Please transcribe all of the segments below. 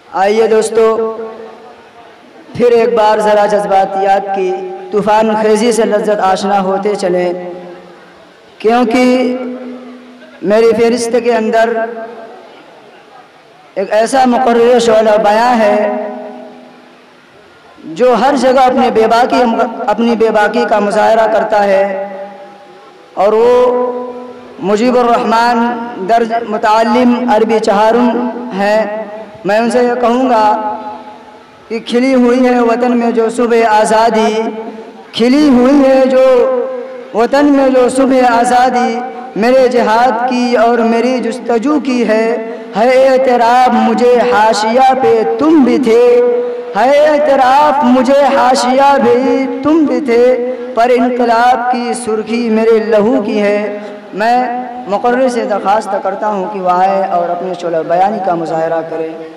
आइए दोस्तों, फिर एक बार ज़रा जज्बातियात की तूफ़ान खेज़ी से लज्जत आशना होते चले, क्योंकि मेरी फ़हरिस्त के अंदर एक ऐसा मुक़र्रर शोला बयां है जो हर जगह अपनी बेबाकी का मुज़ाहरा करता है, और वो मुजीबुर रहमान दर्ज मुताल्लिम अरबी चहारुन है। मैं उनसे ये कहूँगा कि खिली हुई है वतन में जो सुबह आज़ादी, खिली हुई है जो वतन में जो सुबह आज़ादी, मेरे जिहाद की और मेरी जुस्तजू की है एतराफ़ मुझे हाशिया पे तुम भी थे, है एतराफ़ मुझे हाशिया भी तुम भी थे, पर इनकलाब की सुर्खी मेरे लहू की है। मैं मुक़र्रर से दरख्वास्त करता हूँ कि वह आए और अपने शोला बयानी का मुज़ाहरा करें।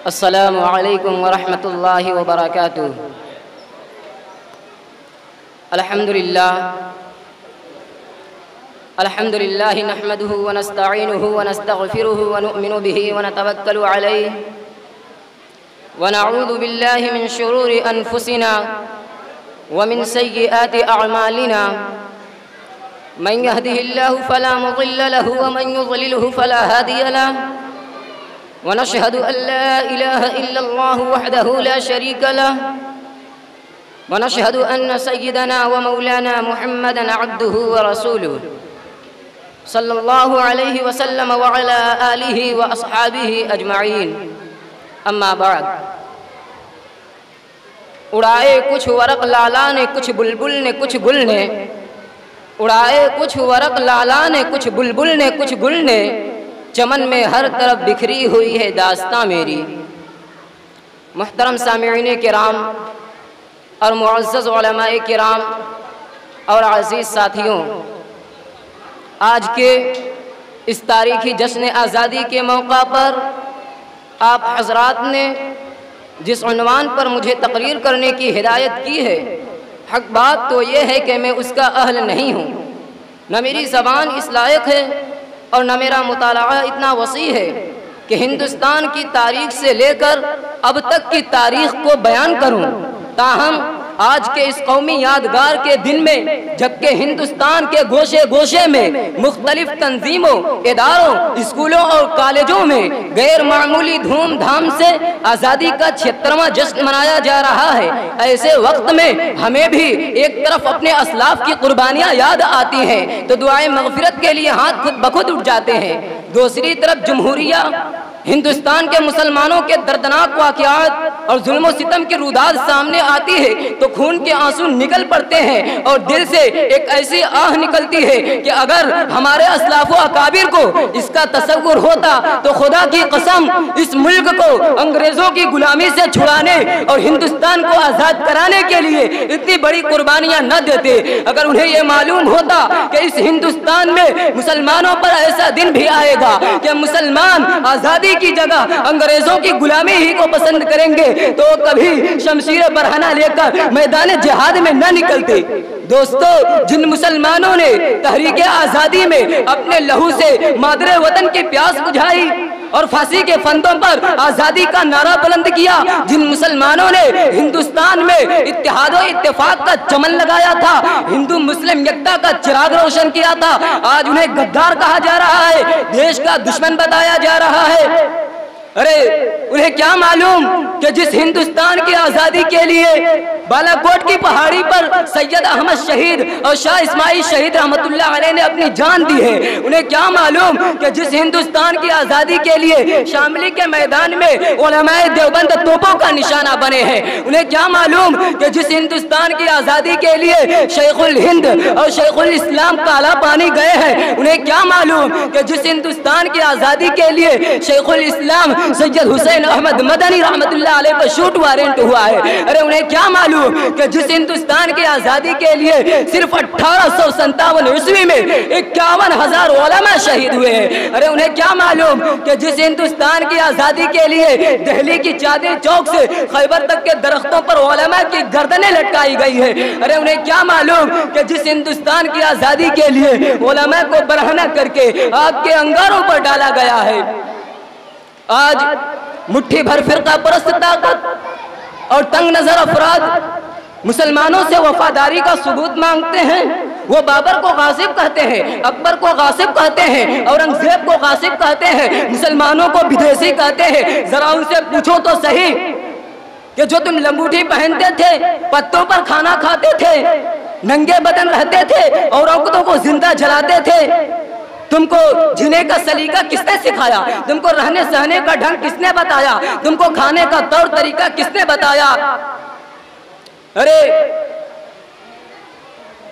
अस्सलामु अलैकुम वरहमतुल्लाहि वबरकातुहू। अल्हम्दुलिल्लाह नहमदुहु व नस्तईनुहु व नस्तगफिरुहु व नु'मिनु बिही व नतवक्कलु अलैहि व नऊज़ु बिल्लाहि मिन शुरूरि अनफुसिना व मिन सय्यिआति अअमालिना। मन यहदिहिल्लाहु फला मुज़िल्ल लहु व मन युज़लिलहु फला हादिय लहु। वनशहदु अल्ला इलाहा इल्लल्लाहु वहदहु ला शरीका लहु वनशहदु अन्न सय्यिदना व मौलाना मुहम्मदन अब्दुहु व रसूलुहु सल्लल्लाहु अलैहि वसल्लम व अला आलिहि व अस्हाबिहि अजमईन। अम्मा बाद। उड़ाए कुछ वरक लाला ने कुछ बुलबुल ने कुछ गुल ने, उड़ाए कुछ वरक लाला ने कुछ बुलबुल ने कुछ गुल ने, चमन में हर तरफ बिखरी हुई है दास्तां मेरी। मुहतरम सामिईन किराम और मुअज़्ज़ज़ उलमाए किराम और अज़ीज़ साथियों, आज के इस तारीख़ी जश्न आज़ादी के मौका पर आप हज़रात ने जिस उन्वान पर मुझे तकरीर करने की हिदायत की है, हक़ बात तो ये है कि मैं उसका अहल नहीं हूँ। न मेरी ज़बान इस लायक है और न मेरा मुताला इतना वसी है कि हिंदुस्तान की तारीख़ से लेकर अब तक की तारीख़ को बयान करूं। ताहम आज के इस कौमी यादगार के दिन में, जबकि हिंदुस्तान के गोशे गोशे में मुख्तलिफ तंजीमों, इदारों, स्कूलों और कॉलेजों में गैर मामूली धूमधाम से आज़ादी का 76वां जश्न मनाया जा रहा है, ऐसे वक्त में हमें भी एक तरफ अपने असलाफ की कुर्बानियाँ याद आती हैं तो दुआए मग़फ़िरत के लिए हाथ खुद बखुद उठ जाते हैं। दूसरी तरफ जमहूरिया हिंदुस्तान के मुसलमानों के दर्दनाक वाक़यात और जुल्म सितम की रुदाद सामने आती है तो खून के आंसू निकल पड़ते हैं और दिल से एक ऐसी आह निकलती है कि अगर हमारे असलाफ़ो अकाबिर को इसका तसव्वुर होता तो खुदा की कसम इस मुल्क को अंग्रेज़ों की गुलामी से छुड़ाने और हिंदुस्तान को आज़ाद कराने के लिए इतनी बड़ी कुर्बानियाँ न देते। अगर उन्हें ये मालूम होता कि इस हिंदुस्तान में मुसलमानों पर ऐसा दिन भी आएगा कि मुसलमान आज़ादी की जगह अंग्रेजों की गुलामी ही को पसंद करेंगे तो कभी शमशीर बरहना लेकर मैदान जिहाद में न निकलते। दोस्तों, जिन मुसलमानों ने तहरीक आज़ादी में अपने लहू से मादरे वतन की प्यास बुझाई और फांसी के फंदों पर आज़ादी का नारा बुलंद किया, जिन मुसलमानों ने हिंदुस्तान में इत्तेहाद और इत्तेफाक का चमन लगाया था, हिंदू मुस्लिम एकता का चिराग रोशन किया था, आज उन्हें गद्दार कहा जा रहा है, देश का दुश्मन बताया जा रहा है। अरे उन्हें क्या मालूम कि जिस हिंदुस्तान की आज़ादी के लिए बालाकोट की पहाड़ी पर सैयद अहमद शहीद और शाह इस्माइल शहीद रहमतुल्लाह अलैह ने अपनी जान दी है, उन्हें क्या मालूम कि जिस हिंदुस्तान की आज़ादी के लिए शामली के मैदान में उलमाए देवबंद तोपों का निशाना बने हैं, उन्हें क्या मालूम कि जिस हिंदुस्तान की आज़ादी के लिए शेखुल हिंद और शेखुल इस्लाम काला पानी गए हैं, उन्हें क्या मालूम कि जिस हिंदुस्तान की आज़ादी के लिए शेखुल इस्लाम सैयद हुसैन अहमद मदनी रहमतुल्लाह अलैह पर शूट वारंट हुआ है। अरे उन्हें क्या मालूम मालूम कि जिस हिंदुस्तान की आज़ादी के लिए सिर्फ 1857 ईस्वी में 51,000 उलमा शहीद हुए हैं। अरे उन्हें क्या मालूम कि जिस हिंदुस्तान की आज़ादी के लिए दिल्ली की चादर चौक से खैबर तक के दरख्तों पर उलमा की गर्दनें लटकाई गई है। अरे उन्हें क्या मालूम कि जिस हिंदुस्तान की आज़ादी के लिए उलमा को बरहना करके आपके अंगारों पर डाला गया है। आज मुट्ठी भर फिरका परस्त ताकत और तंग नजर अफराद मुसलमानों से वफादारी का सबूत मांगते हैं। वो बाबर को गासिब कहते हैं, अकबर को गासिब कहते हैं, औरंगजेब को गासिब कहते हैं, मुसलमानों को विदेशी कहते हैं। जरा उनसे पूछो तो सही कि जो तुम लंगूठी पहनते थे, पत्तों पर खाना खाते थे, नंगे बदन रहते थे और औरतों को जिंदा जलाते थे, तुमको जीने का सलीका किसने सिखाया? तुमको रहने सहने का ढंग किसने बताया? तुमको खाने का तौर तरीका किसने बताया? अरे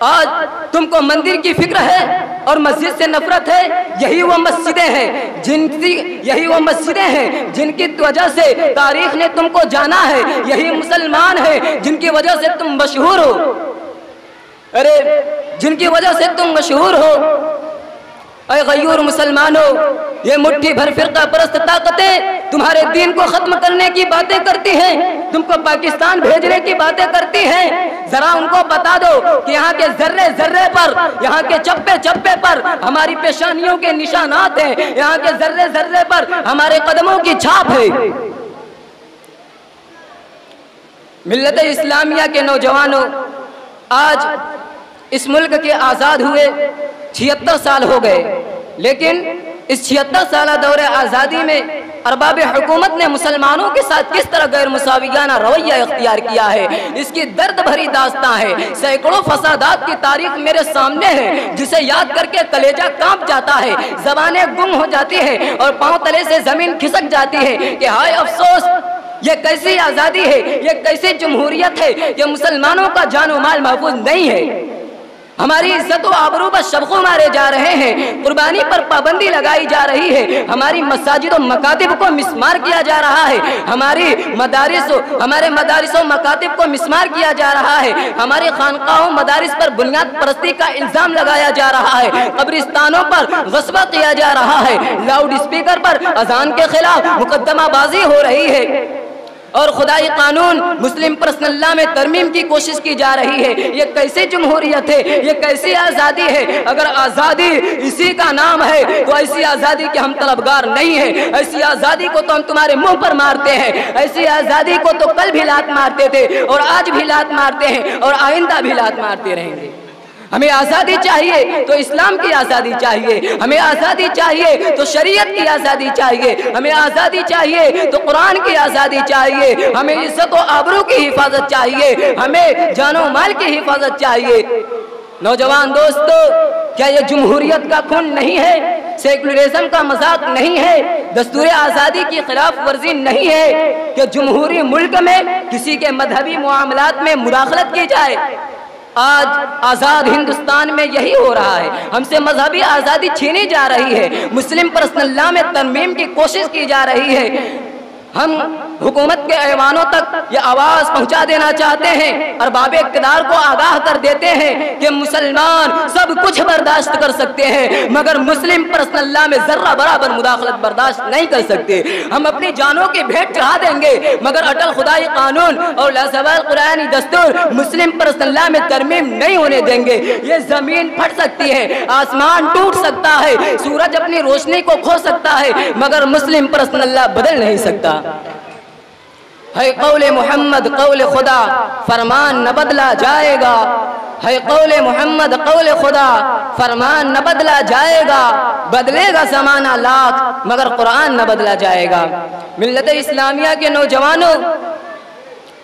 आज तुमको मंदिर की फिक्र है और मस्जिद से नफरत है। यही वो मस्जिदें हैं जिनकी वजह से तारीख ने तुमको जाना है। यही मुसलमान है जिनकी वजह से तुम मशहूर हो। अरे जिनकी वजह से तुम मशहूर हो। ऐ गयूर मुसलमानों, ये मुट्ठी भर फिरका परस्त ताकतें तुम्हारे दीन को खत्म करने की बातें करती हैं, तुमको पाकिस्तान भेजने की बातें करती हैं। जरा उनको बता दो कि यहाँ के जर्रे जर्रे पर, यहाँ के चप्पे चप्पे पर हमारी पेशानियों के निशानात हैं, यहाँ के जर्रे जर्रे पर हमारे कदमों की छाप है। मिल्लत इस्लामिया के नौजवानों, आज इस मुल्क के आज़ाद हुए 76 साल हो गए, लेकिन इस 76 साल दौरे आज़ादी में अरबाब हुकूमत ने मुसलमानों के साथ किस तरह गैर मुसावियाना रवैया इख्तियार किया है, इसकी दर्द भरी दास्तां है। सैकड़ों फसादात की तारीख मेरे सामने है, जिसे याद करके कलेजा कांप जाता है, ज़बानें गुम हो जाती है और पांव तले से जमीन खिसक जाती है कि हाय अफसोस, ये कैसी आज़ादी है, ये कैसी जमहूरियत है कि मुसलमानों का जान और माल महफूज नहीं है। हमारी इज्जत व आबरू पर शबको मारे जा रहे हैं, कुर्बानी पर पाबंदी लगाई जा रही है, हमारी मसाजिद और मकातिब को मिस्मार किया जा रहा है, हमारे मदारिस और मकातिब को मिस्मार किया जा रहा है, हमारे खानकाहों मदारिस पर बुनियाद परस्ती का इल्जाम लगाया जा रहा है, कब्रिस्तानों पर गस्बा किया जा रहा है, लाउड स्पीकर पर अजान के खिलाफ मुकदमाबाजी हो रही है और खुदाई कानून मुस्लिम पर्सनल लॉ में तरमीम की कोशिश की जा रही है। ये कैसी जमहूरियत है, ये कैसी आज़ादी है? अगर आज़ादी इसी का नाम है तो ऐसी आज़ादी के हम तलबगार नहीं है। ऐसी आज़ादी को तो हम तुम्हारे मुंह पर मारते हैं, ऐसी आज़ादी को तो कल भी लात मारते थे और आज भी लात मारते हैं और आइंदा भी लात मारते रहेंगे। हमें आज़ादी चाहिए तो इस्लाम की आज़ादी चाहिए, हमें आज़ादी चाहिए तो शरीयत की आज़ादी चाहिए, हमें आज़ादी चाहिए तो कुरान की आज़ादी चाहिए, हमें इज्जत और आबरू की हिफाजत चाहिए, हमें जानो माल की हिफाजत चाहिए। नौजवान दोस्तों, क्या ये जमहूरियत का खून नहीं है? सेकुलरिज्म का मजाक नहीं है? दस्तूर आज़ादी की खिलाफ वर्जी नहीं है कि जमहूरी मुल्क में किसी के मजहबी मामलात में मुदाखलत की जाए? आज आज़ाद हिंदुस्तान में यही हो रहा है, हमसे मजहबी आज़ादी छीनी जा रही है, मुस्लिम पर्सनल लॉ में तरमीम की कोशिश की जा रही है। हम हुकूमत के ऐवानों तक ये आवाज़ पहुंचा देना चाहते हैं, अरबाब इक़्तिदार को आगाह कर देते हैं कि मुसलमान सब कुछ बर्दाश्त कर सकते हैं मगर मुस्लिम पर्सनल लॉ में जर्रा बराबर मुदाखलत बर्दाश्त नहीं कर सकते। हम अपनी जानों की भेंट चढ़ा देंगे मगर अटल खुदाई कानून और लाज़वाल कुरानी दस्तूर मुस्लिम पर्सनल लॉ में तरमीम नहीं होने देंगे। ये जमीन फट सकती है, आसमान टूट सकता है, सूरज अपनी रोशनी को खो सकता है मगर मुस्लिम पर्सनल लॉ बदल नहीं सकता। है कौले मोहम्मद कौले खुदा, फरमान न बदला जाएगा। है कौले मोहम्मद कौले खुदा, फरमान न बदला जाएगा। बदलेगा ज़माना लाख मगर कुरान न बदला जाएगा। मिल्लत इस्लामिया के नौजवानों,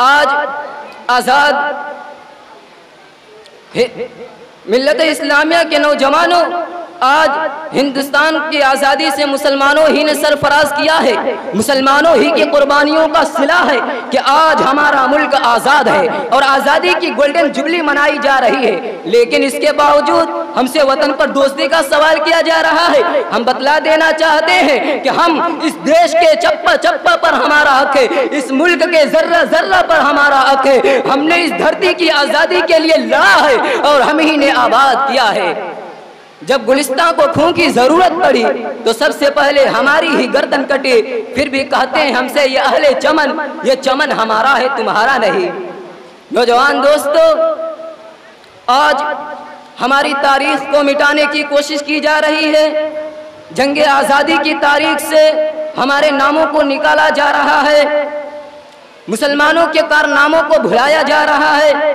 आज आज़ाद मिल्लत इस्लामिया के नौजवानों, आज हिंदुस्तान की आज़ादी से मुसलमानों ही ने सरफराज किया है, मुसलमानों ही की कुर्बानियों का सिला है कि आज हमारा मुल्क आज़ाद है और आज़ादी की गोल्डन जुबली मनाई जा रही है। लेकिन इसके बावजूद हमसे वतन पर दोस्ती का सवाल किया जा रहा है। हम बतला देना चाहते हैं कि हम इस देश के चप्पा चप्पा पर हमारा हक है, इस मुल्क के जर्रा जर्रा पर हमारा हक है। हमने इस धरती की आज़ादी के लिए लड़ा है और हम ही ने आबाद किया है। जब गुलिस्तान को खून की जरूरत पड़ी तो सबसे पहले हमारी ही गर्दन कटी। फिर भी कहते हैं हमसे ये अहले चमन, ये चमन हमारा है तुम्हारा नहीं। नौजवान दोस्तों, आज हमारी तारीख को मिटाने की कोशिश की जा रही है। जंगे आज़ादी की तारीख से हमारे नामों को निकाला जा रहा है, मुसलमानों के कारनामों को भुलाया जा रहा है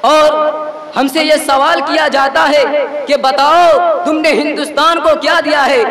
और हमसे ये सवाल किया जाता है कि बताओ तुमने हिंदुस्तान को क्या दिया है।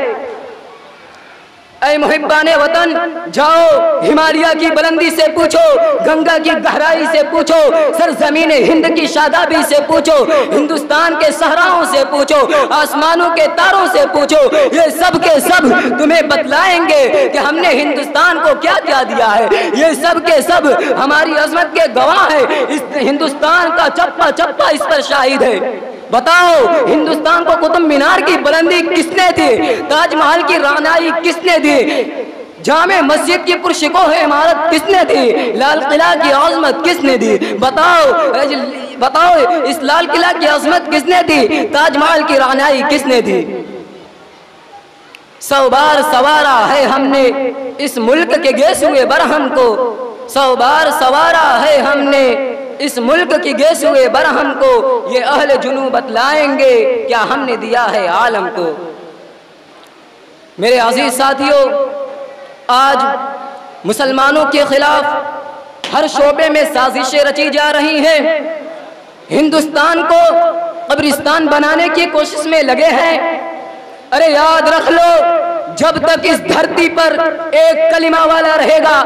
ऐ मुहिब्बाने वतन, जाओ हिमालय की बुलंदी से पूछो, गंगा की गहराई से पूछो, सरजमीन हिंद की शादाबी से पूछो, हिंदुस्तान के सहराओं से पूछो, आसमानों के तारों से पूछो। ये सब के सब तुम्हें बतलाएंगे कि हमने हिंदुस्तान को क्या क्या दिया है। ये सब के सब हमारी अजमत के गवाह है। इस हिंदुस्तान का चप्पा चप्पा इस पर शाहिद है। बताओ हिंदुस्तान को कुतुब मीनार की बुलंदी किसने दी, ताजमहल की रानाई किसने दी, जामे मस्जिद की पुरशिकोह इमारत किसने दी, लाल किला की आजमत किसने दी। बताओ इस लाल किला की आजमत किसने दी, ताजमहल की रानाई किसने दी। 100 बार सवारा है हमने इस मुल्क के गेस हुए बरहम को, 100 बार सवारा है हमने इस मुल्क की गेस हुए बरहम को। ये अहले जुनू बतलाएंगे क्या हमने दिया है आलम को। मेरे अजीज साथियों, आज मुसलमानों के खिलाफ हर शोबे में साजिशें रची जा रही हैं। हिंदुस्तान को कब्रिस्तान बनाने की कोशिश में लगे हैं। अरे याद रख लो, जब तक इस धरती पर एक कलिमा वाला रहेगा,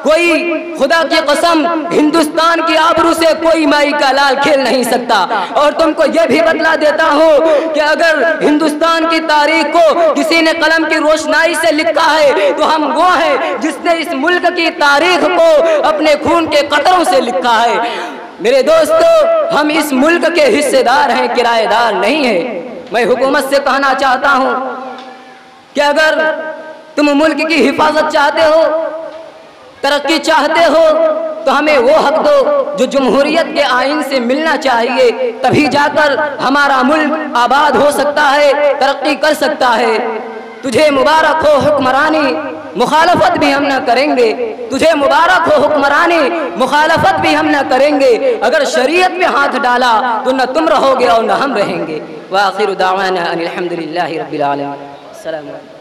कोई खुदा की कसम हिंदुस्तान की आबरू से कोई माई का लाल खेल नहीं सकता। और तुमको यह भी बतला देता हूँ कि अगर हिंदुस्तान की तारीख को किसी ने कलम की रोशनाई से लिखा है तो हम वो हैं जिसने इस मुल्क की तारीख को अपने खून के कतरों से लिखा है। मेरे दोस्तों, हम इस मुल्क के हिस्सेदार हैं, किराएदार नहीं है। मैं हुकूमत से कहना चाहता हूँ कि अगर तुम मुल्क की हिफाजत चाहते हो, तरक्की चाहते हो, तो हमें वो हक दो जो जमहूरियत के आइन से मिलना चाहिए। तभी जाकर हमारा मुल्क आबाद हो सकता है, तरक्की कर सकता है। तुझे मुबारक हो हुक्मरानी, मुखालफत भी हम न करेंगे। तुझे मुबारक हो हुक्मरानी, मुखालफत भी हम न करेंगे। अगर शरीयत में हाथ डाला तो न तुम रहोगे और न हम रहेंगे। व आखिर दावाना अनिल हम्दुलिल्लाहि रब्बिल आलमीन। अस्सलामु अलैकुम।